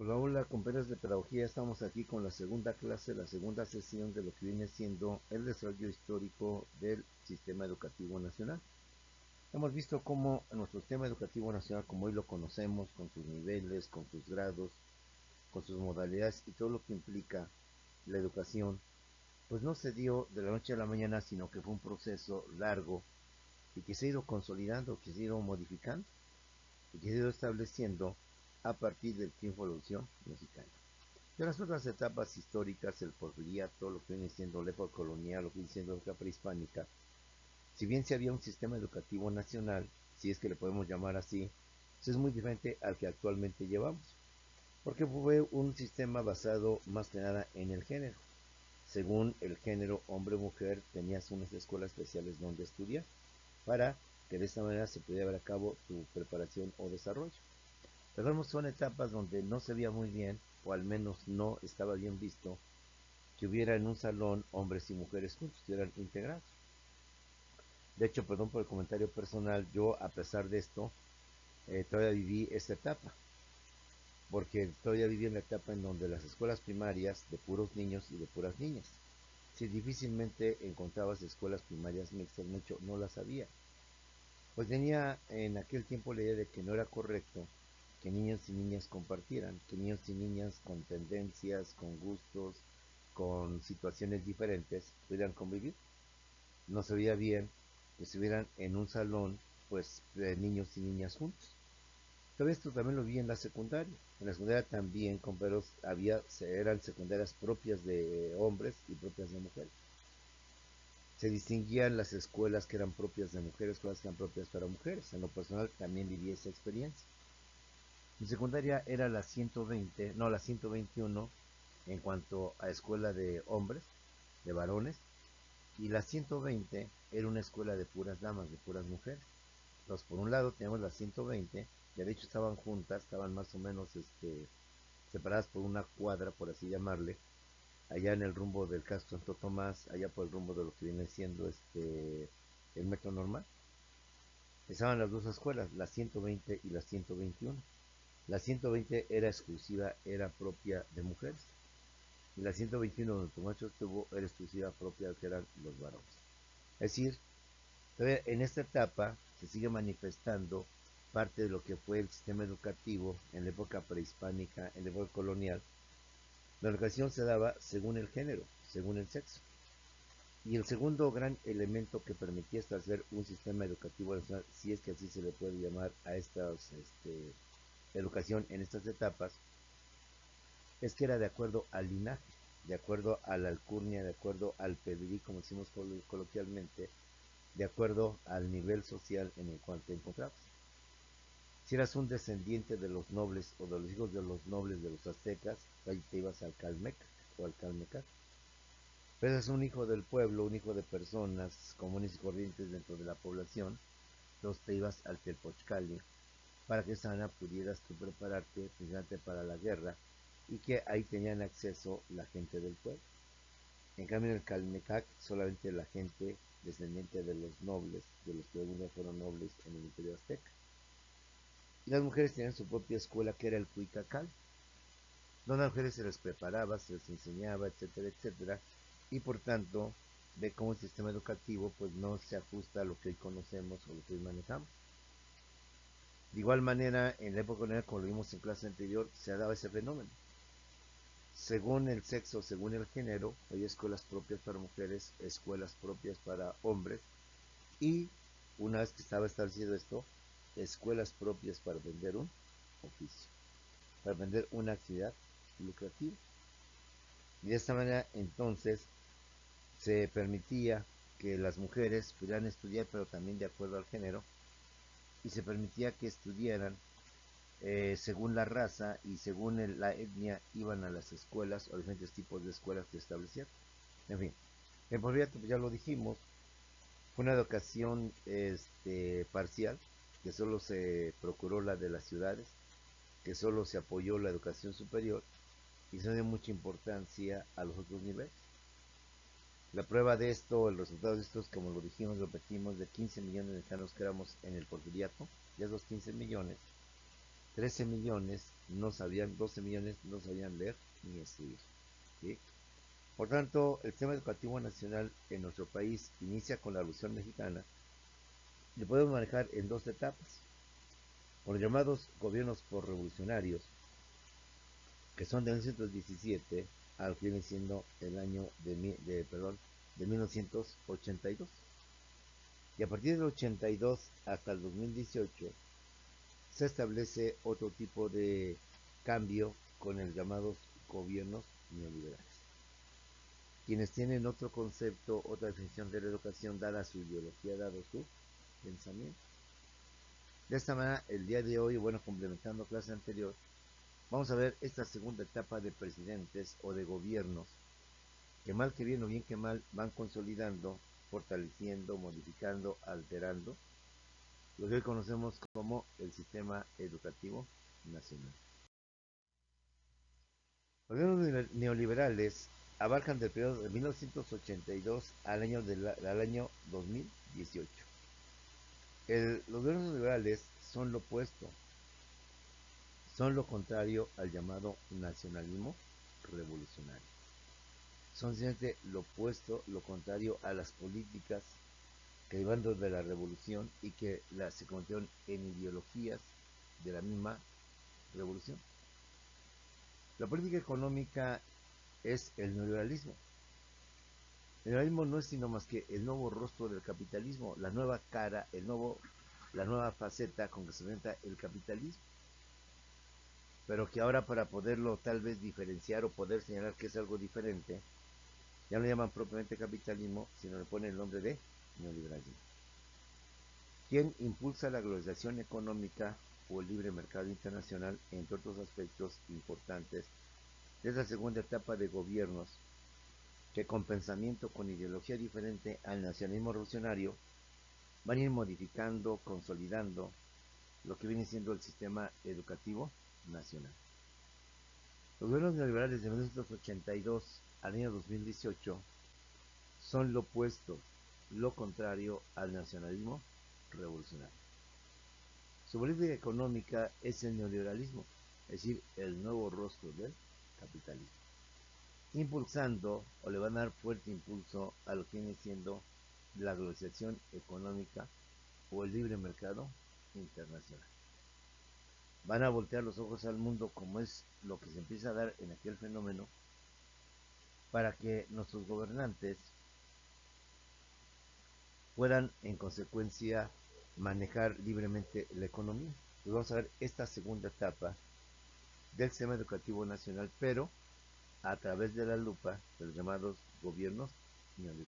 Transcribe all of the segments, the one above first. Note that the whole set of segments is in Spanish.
Hola, hola, compañeros de pedagogía. Estamos aquí con la segunda clase, la segunda sesión de lo que viene siendo el desarrollo histórico del sistema educativo nacional. Hemos visto cómo nuestro sistema educativo nacional, como hoy lo conocemos, con sus niveles, con sus grados, con sus modalidades y todo lo que implica la educación, pues no se dio de la noche a la mañana, sino que fue un proceso largo y que se ha ido consolidando, que se ha ido modificando y que se ha ido estableciendo a partir del triunfo de la evolución mexicana. De las otras etapas históricas, el porfiriato, lo que viene siendo la época colonial, lo que viene siendo la época prehispánica, si bien se había un sistema educativo nacional, si es que le podemos llamar así, pues es muy diferente al que actualmente llevamos, porque fue un sistema basado más que nada en el género. Según el género hombre-mujer, tenías unas escuelas especiales donde estudiar, para que de esta manera se pudiera llevar a cabo tu preparación o desarrollo. Pero son etapas donde no se veía muy bien, o al menos no estaba bien visto, que hubiera en un salón hombres y mujeres juntos, estuvieran integrados. De hecho, perdón por el comentario personal, yo a pesar de esto, todavía viví esta etapa, porque todavía viví en la etapa en donde las escuelas primarias de puros niños y de puras niñas. Si difícilmente encontrabas escuelas primarias mixtas, mucho no las había. Pues tenía en aquel tiempo la idea de que no era correcto que niños y niñas compartieran, que niños y niñas con tendencias, con gustos, con situaciones diferentes pudieran convivir. No se veía bien que estuvieran en un salón, pues, de niños y niñas juntos. Todo esto también lo vi en la secundaria. En la secundaria también, compañeros, eran secundarias propias de hombres y propias de mujeres. Se distinguían las escuelas que eran propias de mujeres, escuelas que eran propias para mujeres. En lo personal también viví esa experiencia. Mi secundaria era la 120, no, la 121 en cuanto a escuela de hombres, de varones, y la 120 era una escuela de puras damas, de puras mujeres. Entonces, por un lado tenemos la 120, que de hecho estaban juntas, estaban más o menos separadas por una cuadra, por así llamarle, allá en el rumbo del Castro Santo Tomás, allá por el rumbo de lo que viene siendo el metro normal. Estaban las dos escuelas, la 120 y la 121. La 120 era exclusiva, era propia de mujeres. Y la 121 donde tu maestro estuvo era exclusiva propia que eran los varones. Es decir, todavía en esta etapa se sigue manifestando parte de lo que fue el sistema educativo en la época prehispánica, en la época colonial. La educación se daba según el género, según el sexo. Y el segundo gran elemento que permitía establecer un sistema educativo nacional, si es que así se le puede llamar a esta educación en estas etapas, es que era de acuerdo al linaje, de acuerdo a la alcurnia, de acuerdo al pedigrí, como decimos coloquialmente, de acuerdo al nivel social en el cual te encontrabas. Si eras un descendiente de los nobles o de los hijos de los nobles de los aztecas, ahí te ibas al Calmec o al Calmecac. Pero eres un hijo del pueblo, un hijo de personas comunes y corrientes dentro de la población, entonces te ibas al Telpochcali para que sana pudieras tú prepararte precisamente para la guerra y que ahí tenían acceso la gente del pueblo. En cambio en el Calmecac solamente la gente descendiente de los nobles, de los que algún día fueron nobles en el imperio azteca. Y las mujeres tenían su propia escuela que era el Cuicacal, donde a las mujeres se les preparaba, se les enseñaba, etcétera, etcétera, y por tanto, ve cómo el sistema educativo pues no se ajusta a lo que hoy conocemos o lo que hoy manejamos. De igual manera, en la época colonial, como lo vimos en clase anterior, se daba ese fenómeno. Según el sexo, según el género, hay escuelas propias para mujeres, escuelas propias para hombres, y una vez que estaba establecido esto, escuelas propias para vender un oficio, para vender una actividad lucrativa. Y de esta manera entonces se permitía que las mujeres pudieran estudiar, pero también de acuerdo al género, y se permitía que estudiaran según la raza y según la etnia, iban a las escuelas o diferentes tipos de escuelas que establecieron. En fin, en Porfiriato, pues ya lo dijimos, fue una educación parcial, que solo se procuró la de las ciudades, que solo se apoyó la educación superior y se dio mucha importancia a los otros niveles. La prueba de esto, el resultado de esto es, como lo dijimos, repetimos, de 15 millones de mexicanos que éramos en el porfiriato, de esos 15 millones, 13 millones no sabían, 12 millones no sabían leer ni escribir. ¿Sí? Por tanto, el sistema educativo nacional en nuestro país inicia con la Revolución Mexicana y lo podemos manejar en dos etapas. Con los llamados gobiernos por revolucionarios, que son de 1917 al que viene siendo el año de 1982. Y a partir del 82 hasta el 2018 se establece otro tipo de cambio con los llamados gobiernos neoliberales, quienes tienen otro concepto, otra definición de la educación dada su ideología, dado su pensamiento. De esta manera, el día de hoy, bueno, complementando clase anterior, vamos a ver esta segunda etapa de presidentes o de gobiernos que mal que bien o bien que mal van consolidando, fortaleciendo, modificando, alterando lo que hoy conocemos como el sistema educativo nacional. Los gobiernos neoliberales abarcan del periodo de 1982 al año 2018. Los gobiernos neoliberales son lo opuesto, son lo contrario al llamado nacionalismo revolucionario. Son simplemente lo opuesto, lo contrario a las políticas que iban de la revolución y que se convirtieron en ideologías de la misma revolución. La política económica es el neoliberalismo. El neoliberalismo no es sino más que el nuevo rostro del capitalismo, la nueva cara, la nueva faceta con que se presenta el capitalismo. Pero que ahora, para poderlo tal vez diferenciar o poder señalar que es algo diferente, ya no llaman propiamente capitalismo, sino le ponen el nombre de neoliberalismo. Quien impulsa la globalización económica o el libre mercado internacional, entre otros aspectos importantes, es la segunda etapa de gobiernos que, con pensamiento, con ideología diferente al nacionalismo revolucionario, van a ir modificando, consolidando lo que viene siendo el sistema educativo nacional. Los gobiernos neoliberales de 1982 al año 2018 son lo opuesto, lo contrario al nacionalismo revolucionario. Su política económica es el neoliberalismo, es decir, el nuevo rostro del capitalismo, impulsando o le van a dar fuerte impulso a lo que viene siendo la globalización económica o el libre mercado internacional. Van a voltear los ojos al mundo, como es lo que se empieza a dar en aquel fenómeno, para que nuestros gobernantes puedan en consecuencia manejar libremente la economía. Entonces vamos a ver esta segunda etapa del sistema educativo nacional, pero a través de la lupa de los llamados gobiernos neoliberales.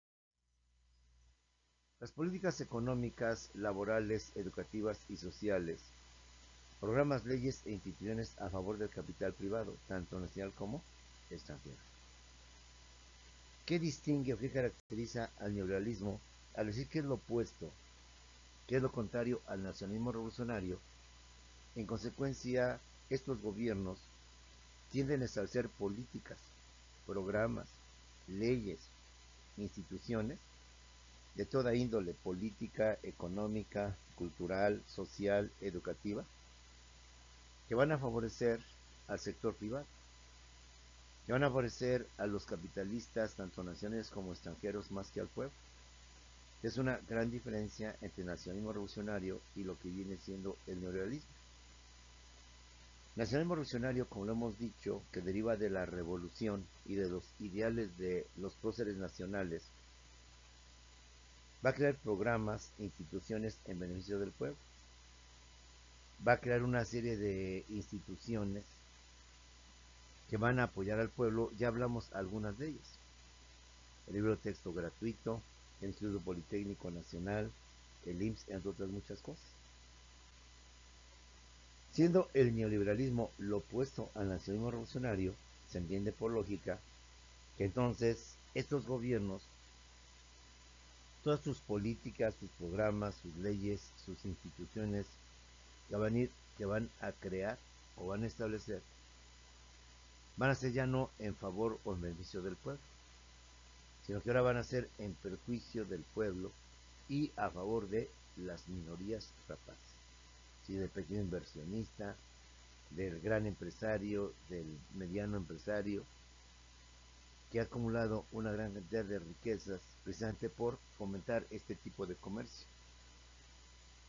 Las políticas económicas, laborales, educativas y sociales, programas, leyes e instituciones a favor del capital privado, tanto nacional como extranjero. ¿Qué distingue o qué caracteriza al neoliberalismo al decir que es lo opuesto, que es lo contrario al nacionalismo revolucionario? En consecuencia, estos gobiernos tienden a establecer políticas, programas, leyes, instituciones de toda índole, política, económica, cultural, social, educativa, que van a favorecer al sector privado, que van a favorecer a los capitalistas, tanto nacionales como extranjeros, más que al pueblo. Es una gran diferencia entre el nacionalismo revolucionario y lo que viene siendo el neoliberalismo. Nacionalismo revolucionario, como lo hemos dicho, que deriva de la revolución y de los ideales de los próceres nacionales, va a crear programas e instituciones en beneficio del pueblo. Va a crear una serie de instituciones que van a apoyar al pueblo. Ya hablamos algunas de ellas. El libro de texto gratuito, el Instituto Politécnico Nacional, el IMSS, entre otras muchas cosas. Siendo el neoliberalismo lo opuesto al nacionalismo revolucionario, se entiende por lógica que entonces estos gobiernos, todas sus políticas, sus programas, sus leyes, sus instituciones que van a crear o van a establecer, van a ser ya no en favor o en beneficio del pueblo, sino que ahora van a ser en perjuicio del pueblo y a favor de las minorías rapaces, ¿sí? Del pequeño inversionista, del gran empresario, del mediano empresario, que ha acumulado una gran cantidad de riquezas precisamente por fomentar este tipo de comercio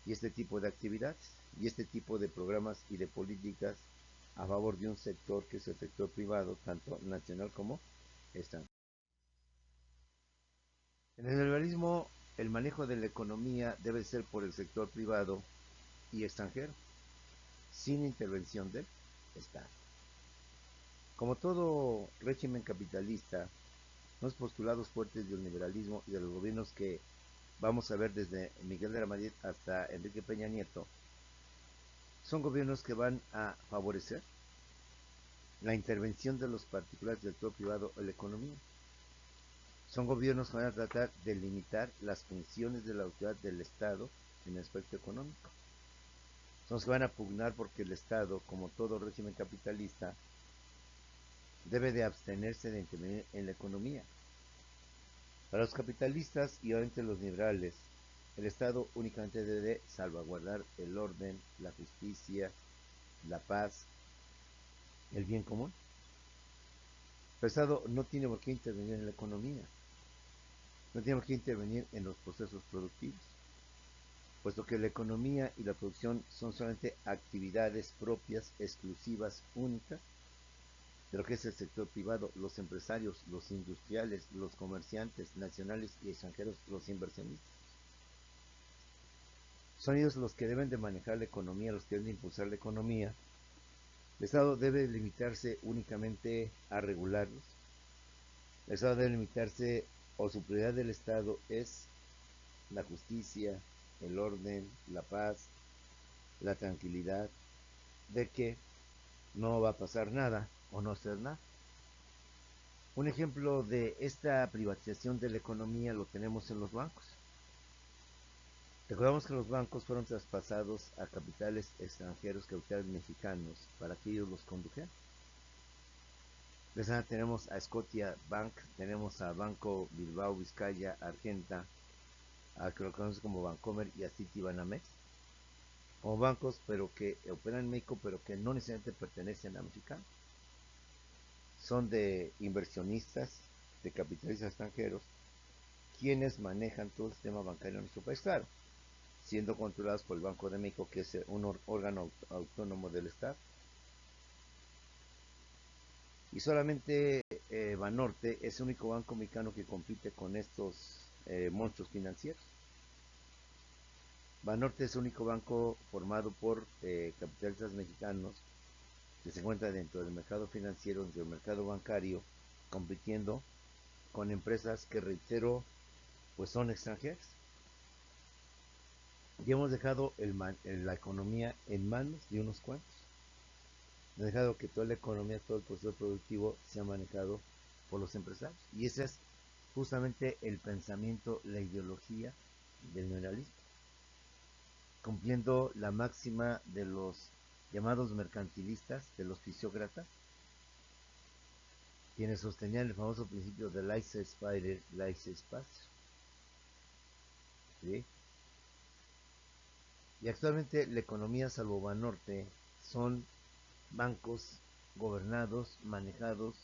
y este tipo de actividades y este tipo de programas y de políticas a favor de un sector que es el sector privado, tanto nacional como extranjero. En el liberalismo, el manejo de la economía debe ser por el sector privado y extranjero, sin intervención del Estado. Como todo régimen capitalista, los postulados fuertes del liberalismo y de los gobiernos que vamos a ver desde Miguel de la Madrid hasta Enrique Peña Nieto, son gobiernos que van a favorecer la intervención de los particulares del sector privado en la economía. Son gobiernos que van a tratar de limitar las funciones de la autoridad del Estado en el aspecto económico. Son los que van a pugnar porque el Estado, como todo régimen capitalista, debe de abstenerse de intervenir en la economía. Para los capitalistas y obviamente los liberales, el Estado únicamente debe salvaguardar el orden, la justicia, la paz, el bien común. El Estado no tiene por qué intervenir en la economía, no tiene por qué intervenir en los procesos productivos, puesto que la economía y la producción son solamente actividades propias, exclusivas, únicas de lo que es el sector privado, los empresarios, los industriales, los comerciantes nacionales y extranjeros, los inversionistas. Son ellos los que deben de manejar la economía, los que deben de impulsar la economía. El Estado debe limitarse únicamente a regularlos. El Estado debe limitarse, o su prioridad del Estado es la justicia, el orden, la paz, la tranquilidad, de que no va a pasar nada o no hacer nada. Un ejemplo de esta privatización de la economía lo tenemos en los bancos. Recordamos que los bancos fueron traspasados a capitales extranjeros, capitales mexicanos, para que ellos los condujeran. Entonces, tenemos a Scotia Bank, tenemos a Banco Bilbao Vizcaya Argenta, a que lo conocemos como Bancomer y a Citibanamex, como bancos pero que operan en México, pero que no necesariamente pertenecen a mexicanos. Son de inversionistas, de capitalistas extranjeros, quienes manejan todo el sistema bancario en nuestro país, claro, siendo controlados por el Banco de México, que es un órgano autónomo del Estado. Y solamente Banorte es el único banco mexicano que compite con estos monstruos financieros. Banorte es el único banco formado por capitalistas mexicanos que se encuentra dentro del mercado financiero, dentro del mercado bancario, compitiendo con empresas que, reitero, pues son extranjeras. Y hemos dejado la economía en manos de unos cuantos. Hemos dejado que toda la economía, todo el proceso productivo sea manejado por los empresarios. Y ese es justamente el pensamiento, la ideología del neoliberalismo, cumpliendo la máxima de los llamados mercantilistas, de los fisiócratas, quienes sostenían el famoso principio de laissez-faire, laissez-passer. ¿Sí? Y actualmente la economía, salvo Banorte, son bancos gobernados, manejados,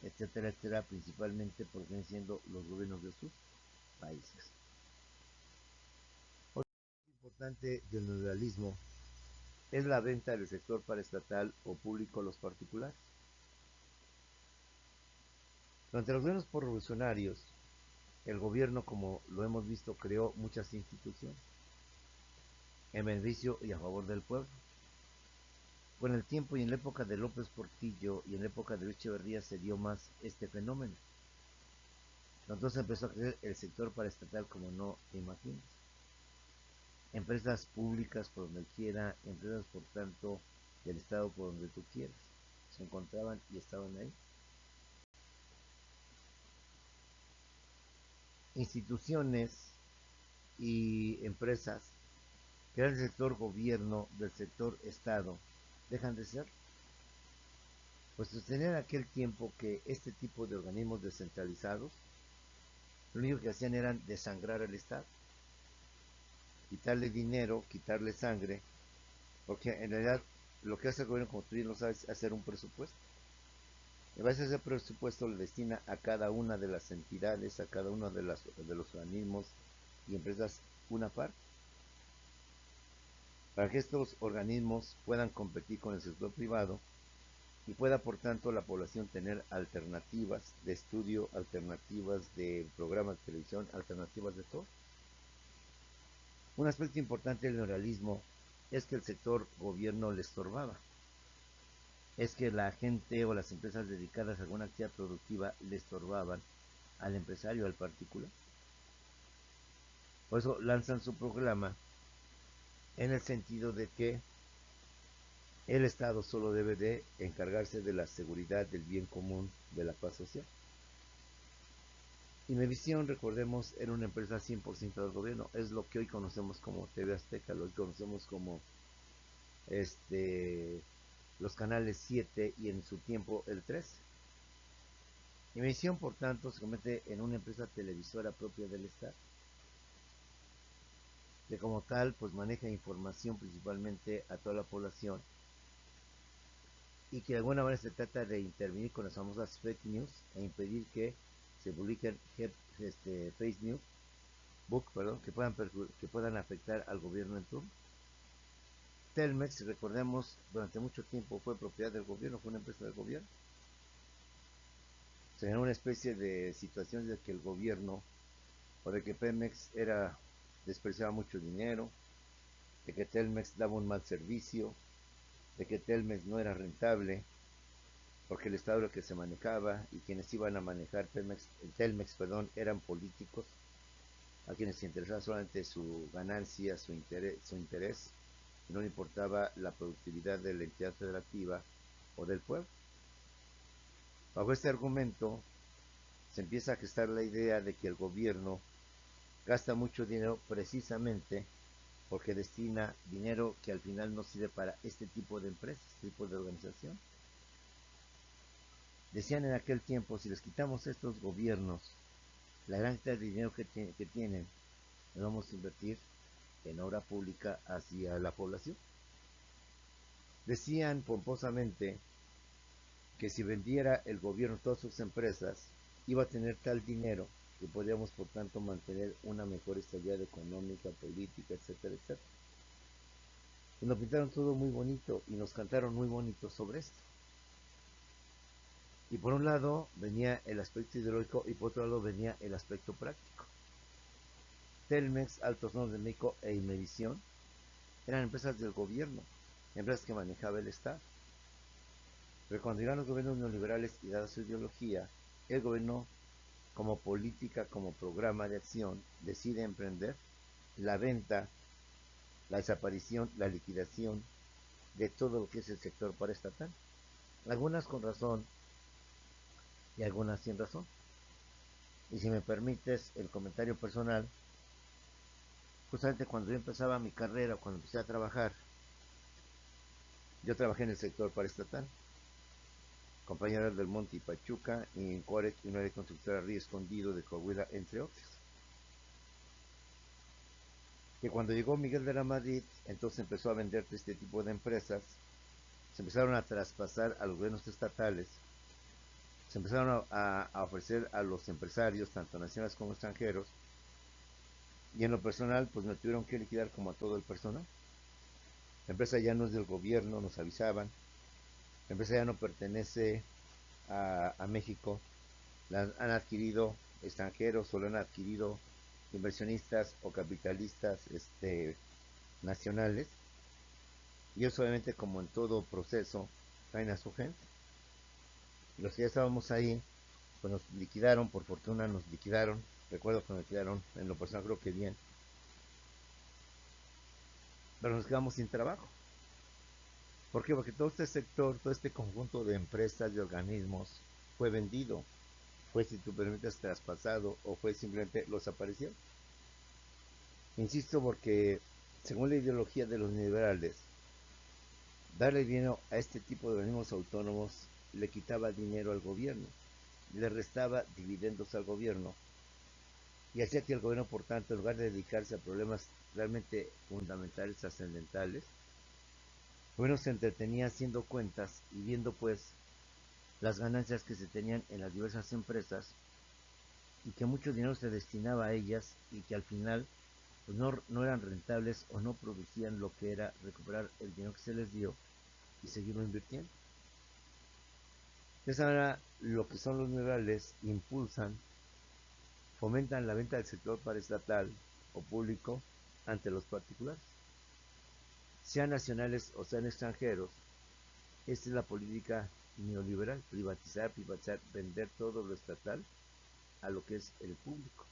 etcétera, etcétera, principalmente por vienen siendo los gobiernos de sus países. Otro importante del neoliberalismo es la venta del sector paraestatal o público a los particulares. Durante los gobiernos revolucionarios, el gobierno, como lo hemos visto, creó muchas instituciones en beneficio y a favor del pueblo. Con el tiempo y en la época de López Portillo y en la época de Luis Echeverría se dio más este fenómeno. Entonces empezó a crecer el sector paraestatal como no te imaginas. Empresas públicas por donde quiera, empresas por tanto del Estado por donde tú quieras. Se encontraban y estaban ahí. Instituciones y empresas que eran del sector gobierno, del sector Estado, dejan de ser. Pues sostenían aquel tiempo que este tipo de organismos descentralizados lo único que hacían era desangrar al Estado, quitarle dinero, quitarle sangre, porque en realidad lo que hace el gobierno, como tú bien lo sabes, es hacer un presupuesto. En base a ese presupuesto le destina a cada una de las entidades, a cada uno de los organismos y empresas una parte, para que estos organismos puedan competir con el sector privado y pueda, por tanto, la población tener alternativas de estudio, alternativas de programas de televisión, alternativas de todo. Un aspecto importante del neoliberalismo es que el sector gobierno le estorbaba, es que la gente o las empresas dedicadas a alguna actividad productiva le estorbaban al empresario, al particular. Por eso lanzan su programa en el sentido de que el Estado solo debe de encargarse de la seguridad del bien común, de la paz social. Y Imevisión, recordemos, era una empresa 100% del gobierno. Es lo que hoy conocemos como TV Azteca, lo que conocemos como este, los canales 7 y en su tiempo el 13. Imevisión, por tanto, se convierte en una empresa televisora propia del Estado, que como tal pues maneja información principalmente a toda la población y que de alguna manera se trata de intervenir con las famosas fake news e impedir que se publiquen fake news perdón, que puedan afectar al gobierno en turno. Telmex, recordemos, durante mucho tiempo fue propiedad del gobierno, fue una empresa del gobierno. Se generó una especie de situación de que el gobierno, o de que Pemex despreciaba mucho dinero, de que Telmex daba un mal servicio, de que Telmex no era rentable, porque el Estado era el que se manejaba y quienes iban a manejar Telmex, eran políticos, a quienes se interesaba solamente su ganancia, su interés, y no le importaba la productividad de la entidad federativa o del pueblo. Bajo este argumento se empieza a gestar la idea de que el gobierno gasta mucho dinero precisamente porque destina dinero que al final no sirve para este tipo de empresas, este tipo de organización. Decían en aquel tiempo, si les quitamos a estos gobiernos la gran cantidad de dinero que tienen, lo vamos a invertir en obra pública hacia la población. Decían pomposamente que si vendiera el gobierno todas sus empresas, iba a tener tal dinero que podríamos, por tanto, mantener una mejor estabilidad económica, política, etcétera, etcétera. Y nos pintaron todo muy bonito y nos cantaron muy bonito sobre esto. Y por un lado venía el aspecto ideológico y por otro lado venía el aspecto práctico. Telmex, Altos Hornos de México e Imevisión eran empresas del gobierno, empresas que manejaba el Estado. Pero cuando llegan los gobiernos neoliberales y dada su ideología, el gobierno, como política, como programa de acción, decide emprender la venta, la desaparición, la liquidación de todo lo que es el sector paraestatal. Algunas con razón y algunas sin razón. Y si me permites el comentario personal, justamente cuando yo empezaba mi carrera, cuando empecé a trabajar, yo trabajé en el sector paraestatal, compañeras del Monte y Pachuca, y en Cuaret, y una de constructora Río Escondido de Coahuila, entre otros. Que cuando llegó Miguel de la Madrid, entonces empezó a vender este tipo de empresas, se empezaron a traspasar a los gobiernos estatales, se empezaron a ofrecer a los empresarios, tanto nacionales como extranjeros, y en lo personal, pues me tuvieron que liquidar como a todo el personal. La empresa ya no es del gobierno, nos avisaban, la empresa ya no pertenece a México, la han adquirido extranjeros o la han adquirido inversionistas o capitalistas nacionales. Y ellos obviamente, como en todo proceso, traen a su gente. Y los que ya estábamos ahí, pues nos liquidaron, por fortuna nos liquidaron. Recuerdo que nos liquidaron, en lo personal creo que bien. Pero nos quedamos sin trabajo. ¿Por qué? Porque todo este sector, todo este conjunto de empresas, de organismos, fue vendido. Fue, si tú permites, traspasado o fue simplemente los apareció. Insisto porque, según la ideología de los liberales, darle dinero a este tipo de organismos autónomos le quitaba dinero al gobierno, le restaba dividendos al gobierno y hacía que el gobierno, por tanto, en lugar de dedicarse a problemas realmente fundamentales, trascendentales, Uno se entretenía haciendo cuentas y viendo pues las ganancias que se tenían en las diversas empresas y que mucho dinero se destinaba a ellas y que al final pues no eran rentables o no producían lo que era recuperar el dinero que se les dio y seguirlo invirtiendo. De esa manera, lo que son los neurales impulsan, fomentan la venta del sector paraestatal o público ante los particulares, sean nacionales o sean extranjeros. Esta es la política neoliberal: privatizar, privatizar, vender todo lo estatal a lo que es el público.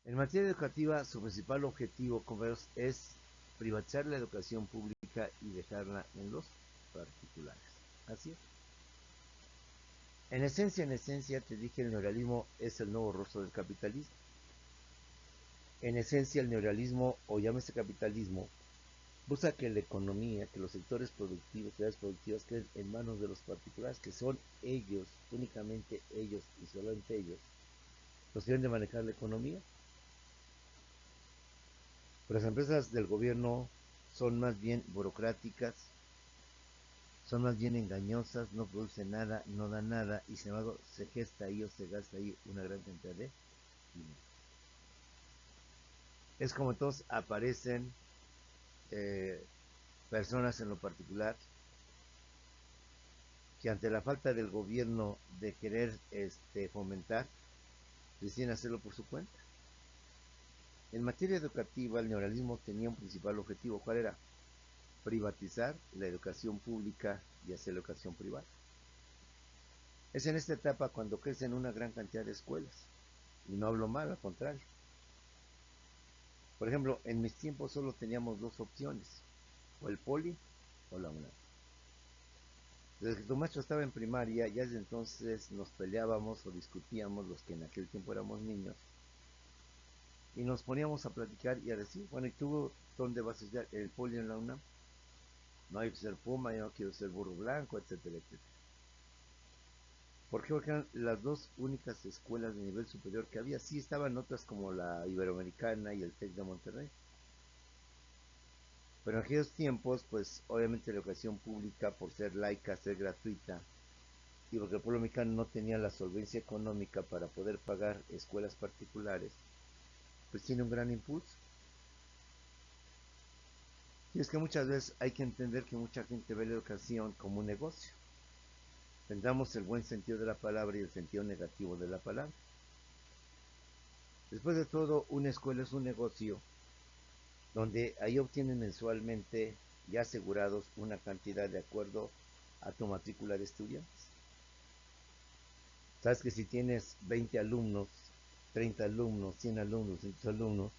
En materia educativa, su principal objetivo, compañeros, es privatizar la educación pública y dejarla en los particulares. Así es. En esencia, te dije, el neoliberalismo es el nuevo rostro del capitalismo. En esencia, el neoliberalismo, o llámese capitalismo, busca que la economía, que los sectores productivos, actividades productivas, queden en manos de los particulares, que son ellos, únicamente ellos y solamente ellos, los que deben de manejar la economía. Pero las empresas del gobierno son más bien burocráticas, son más bien engañosas, no producen nada, no dan nada, y sin embargo se gesta ahí o se gasta ahí una gran cantidad de dinero. Es como todos aparecen eh, personas en lo particular que ante la falta del gobierno de querer fomentar, deciden hacerlo por su cuenta. En materia educativa, el neoliberalismo tenía un principal objetivo. ¿Cuál era? Privatizar la educación pública y hacer la educación privada. Es en esta etapa cuando crecen una gran cantidad de escuelas. Y no hablo mal, al contrario. Por ejemplo, en mis tiempos solo teníamos dos opciones: o el poli o la UNAM. Desde que tu maestro estaba en primaria, ya desde entonces nos peleábamos o discutíamos, los que en aquel tiempo éramos niños, y nos poníamos a platicar y a decir, bueno, ¿y tú dónde vas a estudiar? ¿El poli en la UNAM? No hay que ser Puma, yo no quiero ser burro blanco, etcétera, etcétera. ¿Por qué? Porque eran las dos únicas escuelas de nivel superior que había. Sí estaban otras como la Iberoamericana y el TEC de Monterrey. Pero en aquellos tiempos, pues obviamente la educación pública, por ser laica, ser gratuita, y porque el pueblo mexicano no tenía la solvencia económica para poder pagar escuelas particulares, pues tiene un gran impulso. Y es que muchas veces hay que entender que mucha gente ve la educación como un negocio. Tendamos el buen sentido de la palabra y el sentido negativo de la palabra. Después de todo, una escuela es un negocio donde ahí obtienen mensualmente ya asegurados una cantidad de acuerdo a tu matrícula de estudiantes. Sabes que si tienes 20 alumnos, 30 alumnos, 100 alumnos, 200 alumnos,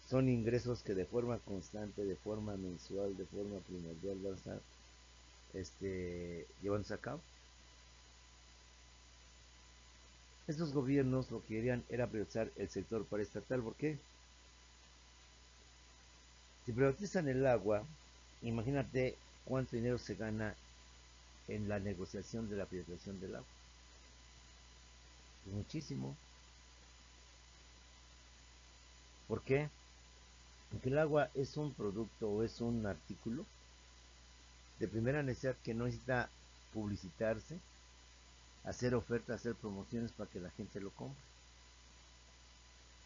son ingresos que de forma constante, de forma mensual, de forma primordial van a estar llevándose a cabo. Estos gobiernos lo que querían era privatizar el sector paraestatal. ¿Por qué? Si privatizan el agua, imagínate cuánto dinero se gana en la negociación de la privatización del agua. Pues muchísimo. ¿Por qué? Porque el agua es un producto o es un artículo de primera necesidad que no necesita publicitarse, hacer ofertas, hacer promociones para que la gente lo compre.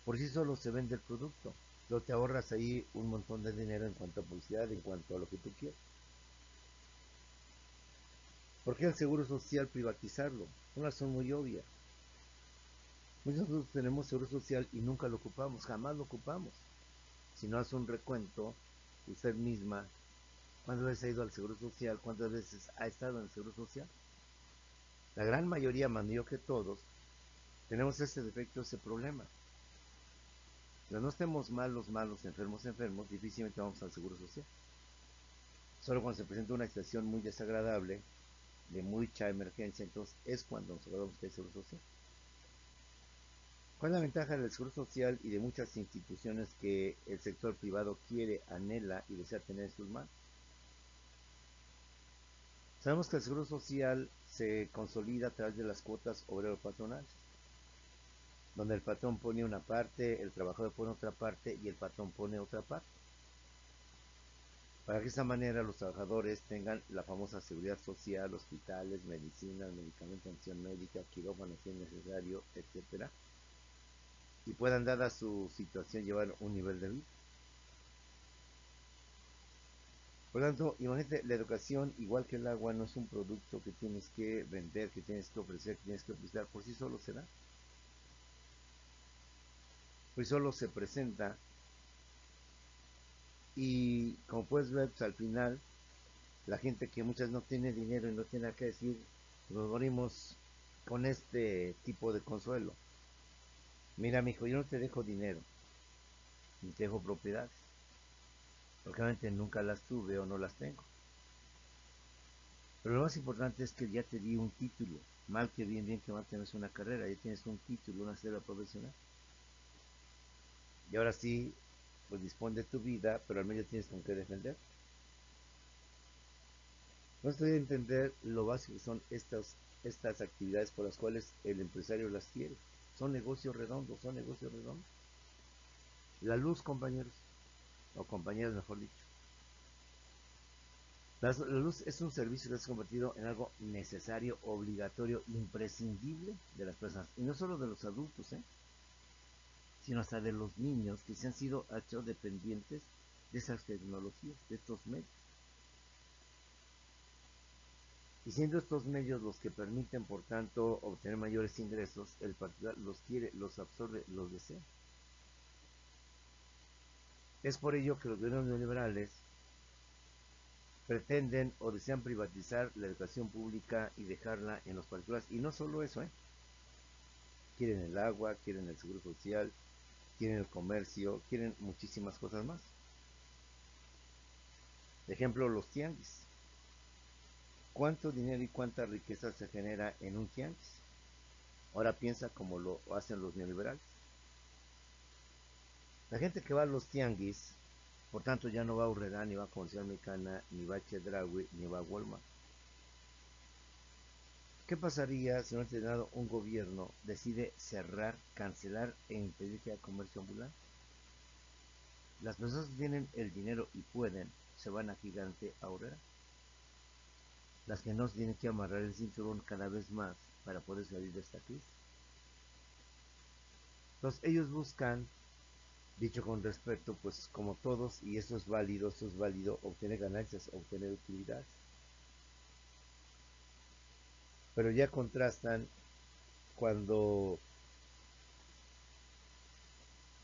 Por sí solo se vende el producto. Pero te ahorras ahí un montón de dinero en cuanto a publicidad, en cuanto a lo que tú quieras. ¿Por qué el seguro social privatizarlo? Una razón muy obvia. Muchos nosotros tenemos seguro social y nunca lo ocupamos, jamás lo ocupamos. Si no hace un recuento, usted misma, ¿cuántas veces ha ido al seguro social? ¿Cuántas veces ha estado en el seguro social? La gran mayoría, más yo que todos, tenemos ese defecto, ese problema. Mientras no estemos malos, enfermos, difícilmente vamos al seguro social. Solo cuando se presenta una situación muy desagradable, de mucha emergencia, entonces es cuando nos acordamos que hay seguro social. ¿Cuál es la ventaja del seguro social y de muchas instituciones que el sector privado quiere, anhela y desea tener en sus manos? Sabemos que el seguro social se consolida a través de las cuotas obrero-patronales, donde el patrón pone una parte, el trabajador pone otra parte y el patrón pone otra parte. para que de esa manera los trabajadores tengan la famosa seguridad social, hospitales, medicinas, medicamentos, atención médica, quirófanos si es necesario, etcétera, y puedan, dada su situación, llevar un nivel de vida. Por lo tanto, imagínate, la educación, igual que el agua, no es un producto que tienes que vender, que tienes que ofrecer, que tienes que ofrecer, por sí solo se da. Por sí solo se presenta. Y como puedes ver, pues, al final, la gente que muchas no tiene dinero y no tiene nada que decir, nos morimos con este tipo de consuelo. Mira, mijo, yo no te dejo dinero, ni te dejo propiedades, porque realmente nunca las tuve o no las tengo. Pero lo más importante es que ya te di un título. Mal que bien, bien que mal tienes una carrera, ya tienes un título, una carrera profesional. Y ahora sí, pues dispone de tu vida, pero al menos tienes con qué defender. No estoy a entender lo básico que son estas actividades por las cuales el empresario las quiere. Son negocios redondos, son negocios redondos. La luz, compañeros, o compañeras, mejor dicho. La luz es un servicio que se ha convertido en algo necesario, obligatorio, imprescindible de las personas. Y no solo de los adultos, sino hasta de los niños que se han sido hechos dependientes de esas tecnologías, de estos medios. Y siendo estos medios los que permiten, por tanto, obtener mayores ingresos, el particular los quiere, los absorbe, los desea. Es por ello que los gobiernos neoliberales pretenden o desean privatizar la educación pública y dejarla en los particulares. Y no solo eso, quieren el agua, quieren el seguro social, quieren el comercio, quieren muchísimas cosas más. De ejemplo, los tianguis. ¿Cuánto dinero y cuánta riqueza se genera en un tianguis? Ahora piensa como lo hacen los neoliberales. La gente que va a los tianguis, por tanto, ya no va a Urrera, ni va a Comercial Mexicana, ni va a Chedraui, ni va a Walmart. ¿Qué pasaría si un gobierno decide cerrar, cancelar e impedir que haya comercio ambulante? Las personas que tienen el dinero y pueden, se van a Gigante a Urrera. Las que no tienen que amarrar el cinturón cada vez más para poder salir de esta crisis. Entonces ellos buscan, dicho con respeto, pues como todos, y eso es válido, obtener ganancias, obtener utilidades. Pero ya contrastan cuando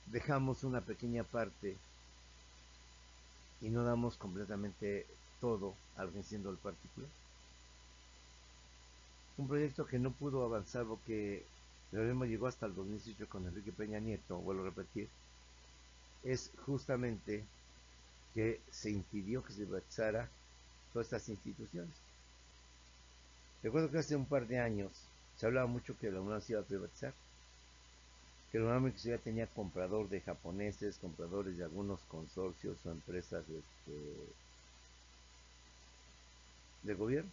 dejamos una pequeña parte y no damos completamente todo al siendo el particular. Un proyecto que no pudo avanzar porque el gobierno llegó hasta el 2018 con Enrique Peña Nieto, vuelvo a repetir, es justamente que se impidió que se privatizaran todas estas instituciones. Recuerdo que hace un par de años se hablaba mucho que la UNAM se iba a privatizar, que la UNAM ya tenía comprador de japoneses, compradores de algunos consorcios o empresas de gobierno.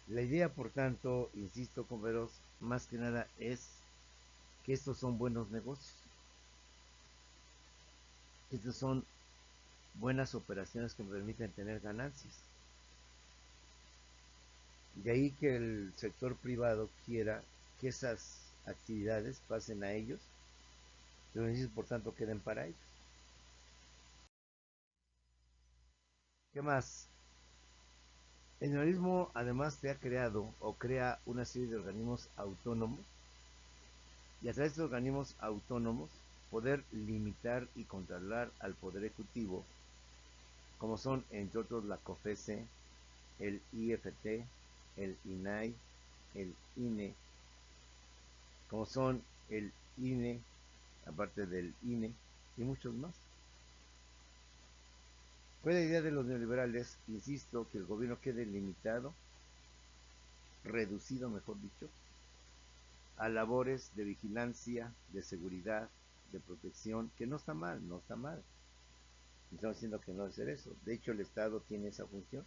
La idea, por tanto, insisto, compañeros, más que nada es que estos son buenos negocios, que estos son buenas operaciones que me permiten tener ganancias. De ahí que el sector privado quiera que esas actividades pasen a ellos, los beneficios por tanto queden para ellos. ¿Qué más? El neoliberalismo además te ha creado o crea una serie de organismos autónomos y a través de estos organismos autónomos poder limitar y controlar al poder ejecutivo, como son entre otros la COFESE, el IFT, el INAI, el INE, como son el INE, aparte del INE, y muchos más. Fue la idea de los neoliberales, insisto, que el gobierno quede limitado, reducido, mejor dicho, a labores de vigilancia, de seguridad, de protección, que no está mal, no está mal. No estamos diciendo que no debe ser eso. De hecho, el Estado tiene esa función.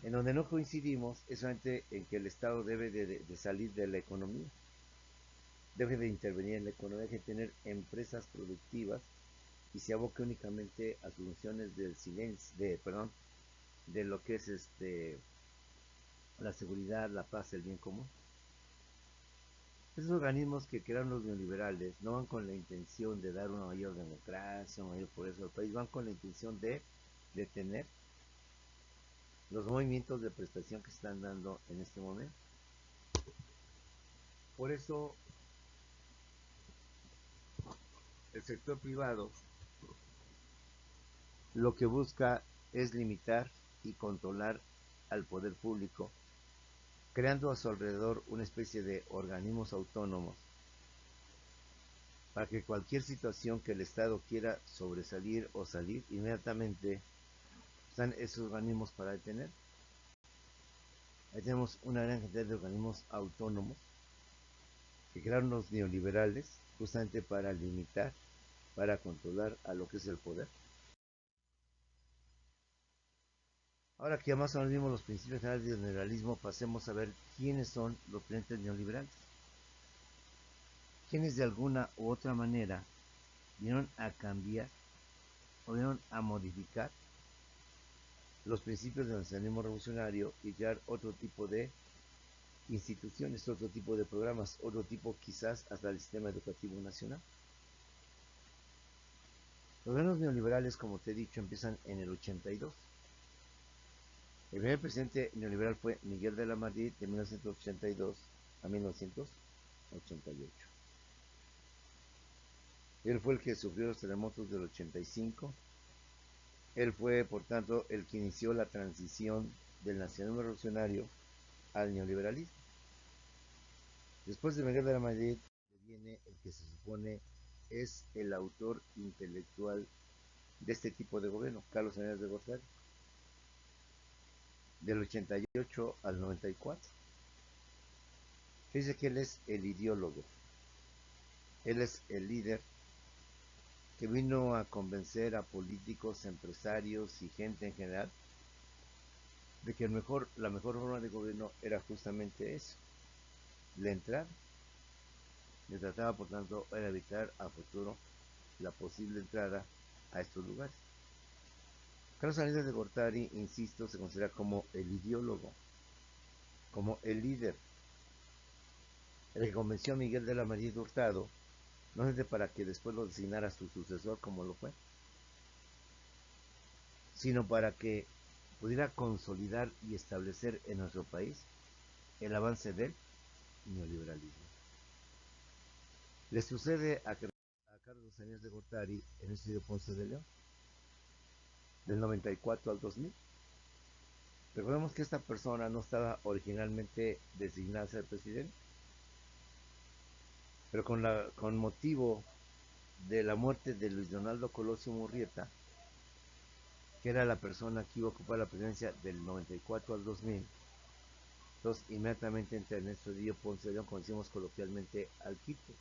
En donde no coincidimos es solamente en que el Estado debe de salir de la economía, debe de intervenir en la economía, debe de tener empresas productivas y se aboque únicamente a funciones del silencio, de lo que es la seguridad, la paz, el bien común. Esos organismos que crearon los neoliberales no van con la intención de dar una mayor democracia, un mayor progreso al país, van con la intención de detener los movimientos de prestación que están dando en este momento. Por eso el sector privado lo que busca es limitar y controlar al poder público, creando a su alrededor una especie de organismos autónomos para que cualquier situación que el Estado quiera sobresalir o salir, inmediatamente están esos organismos para detener. Ahí tenemos una gran cantidad de organismos autónomos que crearon los neoliberales justamente para limitar, para controlar a lo que es el poder. Ahora que ya más o menos vimos los principios generales del neoliberalismo, pasemos a ver quiénes son los clientes neoliberales. Quienes de alguna u otra manera vinieron a cambiar o vinieron a modificar los principios del nacionalismo revolucionario y crear otro tipo de instituciones, otro tipo de programas, otro tipo quizás hasta el sistema educativo nacional. Los gobiernos neoliberales, como te he dicho, empiezan en el 82. El primer presidente neoliberal fue Miguel de la Madrid de 1982 a 1988. Él fue el que sufrió los terremotos del 85. Él fue, por tanto, el que inició la transición del nacionalismo revolucionario al neoliberalismo. Después de Miguel de la Madrid viene el que se supone es el autor intelectual de este tipo de gobierno, Carlos Salinas de Gortari, del 88 al 94. Dice que él es el ideólogo, él es el líder que vino a convencer a políticos, empresarios y gente en general de que la mejor forma de gobierno era justamente eso, la entrada. Le trataba, por tanto, era evitar a futuro la posible entrada a estos lugares. Carlos Salinas de Gortari, insisto, se considera como el ideólogo, como el líder, el que convenció a Miguel de la Madrid Hurtado, no es para que después lo designara su sucesor como lo fue, sino para que pudiera consolidar y establecer en nuestro país el avance del neoliberalismo. Le sucede a Carlos Salinas de Gortari en el estudio Ponce de León, del 94 al 2000. Recordemos que esta persona no estaba originalmente designada a ser presidente, pero con motivo de la muerte de Luis Donaldo Colosio Murrieta, que era la persona que iba a ocupar la presidencia del 94 al 2000, entonces inmediatamente entra en este día Ponce de León, como decimos coloquialmente, al quite.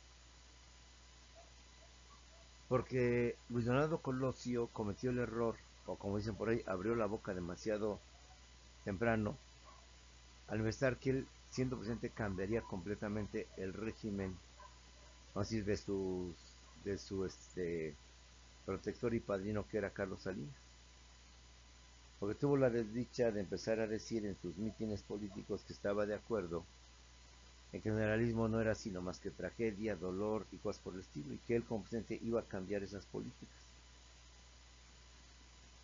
Porque Luis Donaldo Colosio cometió el error, o como dicen por ahí, abrió la boca demasiado temprano, al pensar que él, siendo presidente, cambiaría completamente el régimen, vamos a decir, de su protector y padrino, que era Carlos Salinas. Porque tuvo la desdicha de empezar a decir en sus mítines políticos que estaba de acuerdo en que el generalismo no era sino más que tragedia, dolor y cosas por el estilo, y que él como presidente iba a cambiar esas políticas.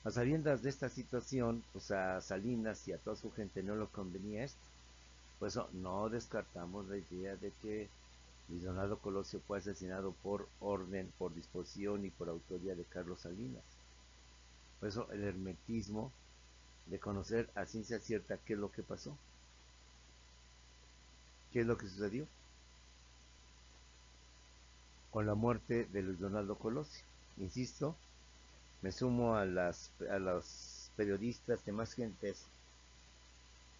A sabiendas de esta situación, pues a Salinas y a toda su gente no le convenía esto. Por eso no descartamos la idea de que Luis Donaldo Colosio fue asesinado por orden, por disposición y por autoría de Carlos Salinas. Por eso el hermetismo de conocer a ciencia cierta qué es lo que pasó, qué es lo que sucedió con la muerte de Luis Donaldo Colosio. Insisto, me sumo a los periodistas, demás gentes,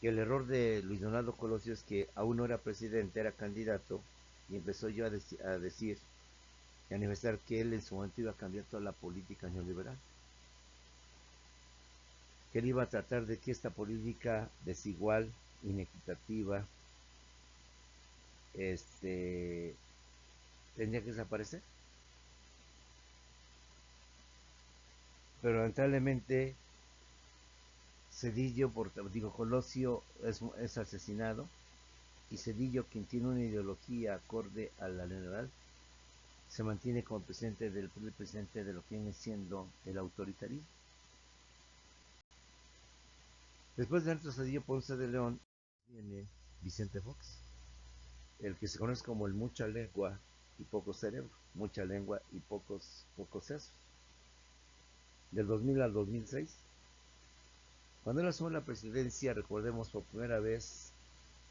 que el error de Luis Donaldo Colosio es que aún no era presidente, era candidato, y empezó yo a decir y a manifestar que él en su momento iba a cambiar toda la política neoliberal, que él iba a tratar de que esta política desigual, inequitativa, tendría que desaparecer. pero lamentablemente Colosio es asesinado, y Cedillo, quien tiene una ideología acorde a la liberal, se mantiene como presidente de lo que viene siendo el autoritarismo. Después de Ernesto Cedillo Ponce de León viene Vicente Fox, el que se conoce como el mucha lengua y poco cerebro, mucha lengua y pocos sesos. Del 2000 al 2006, cuando él asume la presidencia, recordemos, por primera vez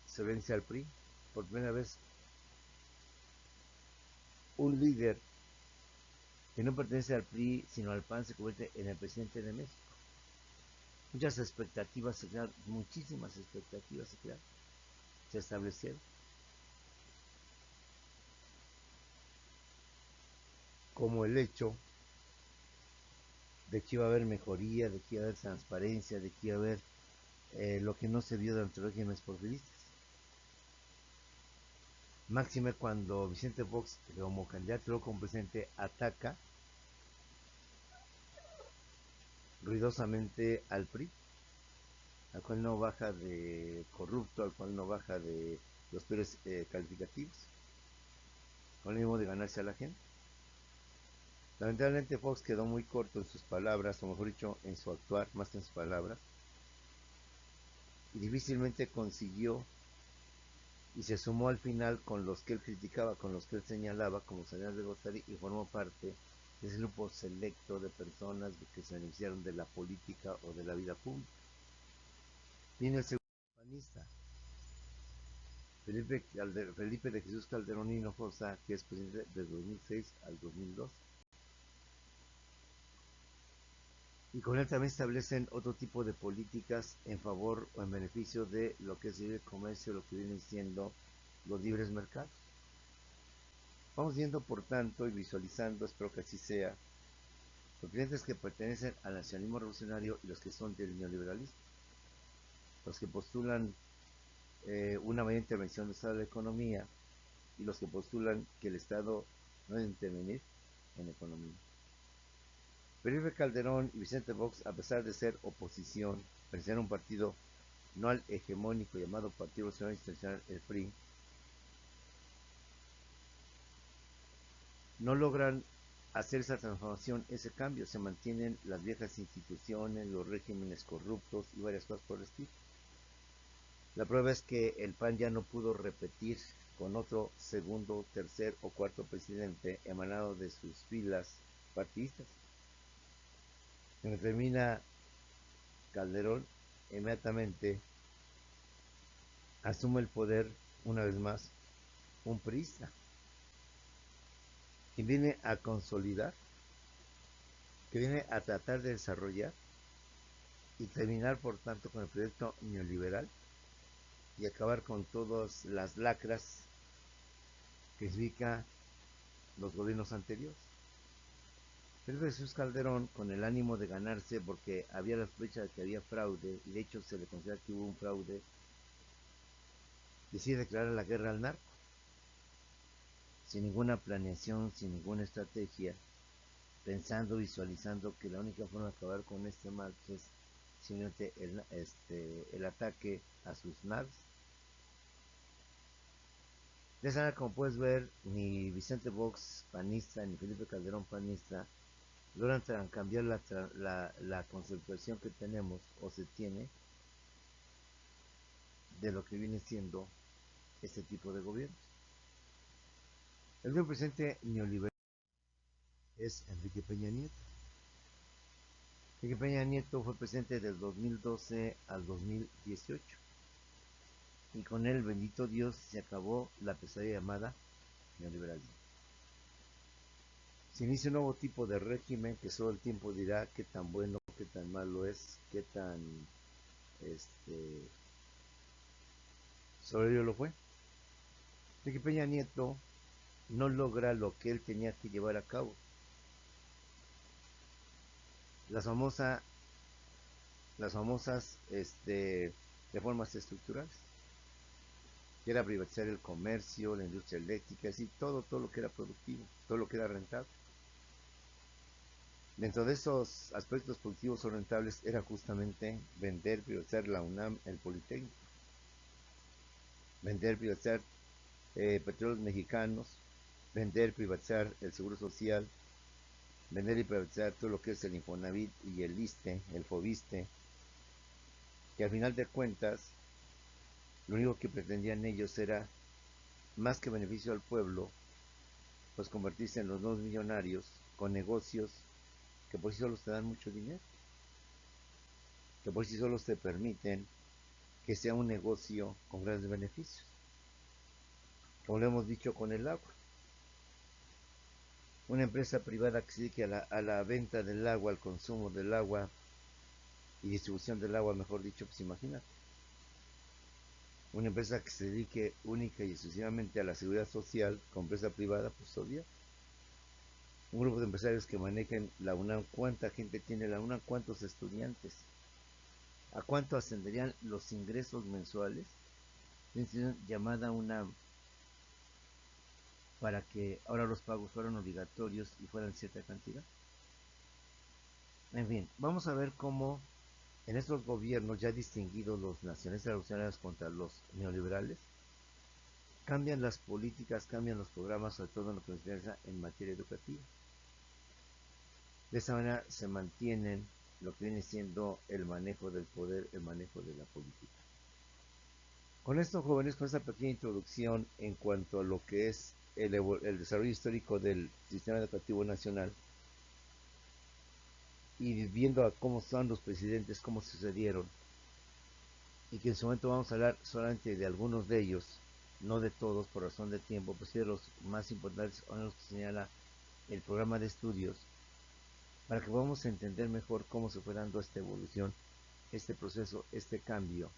se vence al PRI, por primera vez un líder que no pertenece al PRI sino al PAN se convierte en el presidente de México. Muchas expectativas se crearon, muchísimas expectativas se crearon, se establecieron, como el hecho de que iba a haber mejoría, de que iba a haber transparencia, de que iba a haber lo que no se vio durante los regímenes porfiristas. Máxime cuando Vicente Fox, como candidato como presidente, ataca ruidosamente al PRI, al cual no baja de corrupto, al cual no baja de los peores calificativos, con el ánimo de ganarse a la gente. Lamentablemente Fox quedó muy corto en sus palabras, o mejor dicho, en su actuar, más que en sus palabras, y difícilmente consiguió y se sumó al final con los que él criticaba, con los que él señalaba como Salinas de Gortari, y formó parte de ese grupo selecto de personas que se beneficiaron de la política o de la vida pública. Viene el segundo panista, Felipe de Jesús Calderón Hinojosa, que es presidente de 2006 al 2002. Y con él también establecen otro tipo de políticas en favor o en beneficio de lo que es el comercio, lo que vienen siendo los libres mercados. Vamos viendo, por tanto, y visualizando, espero que así sea, los presidentes que pertenecen al nacionalismo revolucionario y los que son del neoliberalismo, los que postulan una mayor intervención del Estado de la economía y los que postulan que el Estado no debe intervenir en la economía. Felipe Calderón y Vicente Fox, a pesar de ser oposición, pertenecen a un partido no al hegemónico llamado Partido Revolucionario Institucional, el PRI, no logran hacer esa transformación, ese cambio, se mantienen las viejas instituciones, los regímenes corruptos y varias cosas por el estilo. La prueba es que el PAN ya no pudo repetir con otro segundo, tercer o cuarto presidente emanado de sus filas partidistas. Cuando termina Calderón, inmediatamente asume el poder una vez más un priista, que viene a consolidar, que viene a tratar de desarrollar y terminar, por tanto, con el proyecto neoliberal y acabar con todas las lacras que significa los gobiernos anteriores. Pero Jesús Calderón, con el ánimo de ganarse, porque había la sospecha de que había fraude, y de hecho se le considera que hubo un fraude, decide declarar la guerra al narco, sin ninguna planeación, sin ninguna estrategia, pensando, visualizando que la única forma de acabar con este mal es simplemente el ataque a sus naves. De esa manera, como puedes ver, ni Vicente Fox panista, ni Felipe Calderón panista logran cambiar la conceptuación que tenemos o se tiene de lo que viene siendo este tipo de gobiernos. El nuevo presidente neoliberal es Enrique Peña Nieto. Enrique Peña Nieto fue presidente del 2012 al 2018. Y con él, bendito Dios, se acabó la pesadilla llamada neoliberalismo. Se inicia un nuevo tipo de régimen que solo el tiempo dirá qué tan bueno, qué tan malo es, qué tan sobre ello lo fue. Enrique Peña Nieto no logra lo que él tenía que llevar a cabo. Las famosas reformas estructurales, que era privatizar el comercio, la industria eléctrica, así todo lo que era productivo, todo lo que era rentable. Dentro de esos aspectos productivos o rentables era justamente vender, privatizar la UNAM, el Politécnico, vender, privatizar petróleos mexicanos, vender, privatizar el Seguro Social, vender y privatizar todo lo que es el Infonavit y el ISSSTE, el FOBISSSTE, que al final de cuentas, lo único que pretendían ellos era, más que beneficio al pueblo, pues convertirse en los nuevos millonarios con negocios que por sí solos te dan mucho dinero, que por sí solos te permiten que sea un negocio con grandes beneficios. Como lo hemos dicho con el agua. Una empresa privada que se dedique a la venta del agua, al consumo del agua y distribución del agua, mejor dicho, pues imagínate. Una empresa que se dedique única y exclusivamente a la seguridad social, con empresa privada, pues obvio. Un grupo de empresarios que manejen la UNAM, ¿cuánta gente tiene la UNAM? ¿Cuántos estudiantes? ¿A cuánto ascenderían los ingresos mensuales de una institución llamada UNAM para que ahora los pagos fueran obligatorios y fueran cierta cantidad? En fin, vamos a ver cómo en estos gobiernos ya distinguidos, los nacionalistas revolucionarios contra los neoliberales, cambian las políticas, cambian los programas, sobre todo en lo que nos interesa en materia educativa. De esa manera se mantienen lo que viene siendo el manejo del poder, el manejo de la política. Con esto, jóvenes, con esta pequeña introducción en cuanto a lo que es el desarrollo histórico del sistema educativo nacional, y viendo a cómo son los presidentes, cómo sucedieron, y que en su momento vamos a hablar solamente de algunos de ellos, no de todos por razón de tiempo, pues sí de los más importantes, o los que señala el programa de estudios, para que podamos entender mejor cómo se fue dando esta evolución, este proceso, este cambio,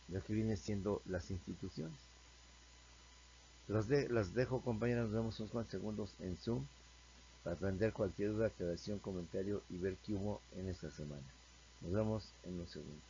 de lo que vienen siendo las instituciones. Las dejo, compañeras, nos vemos unos cuantos segundos en Zoom para atender cualquier duda, aclaración, comentario y ver qué hubo en esta semana. Nos vemos en unos segundos.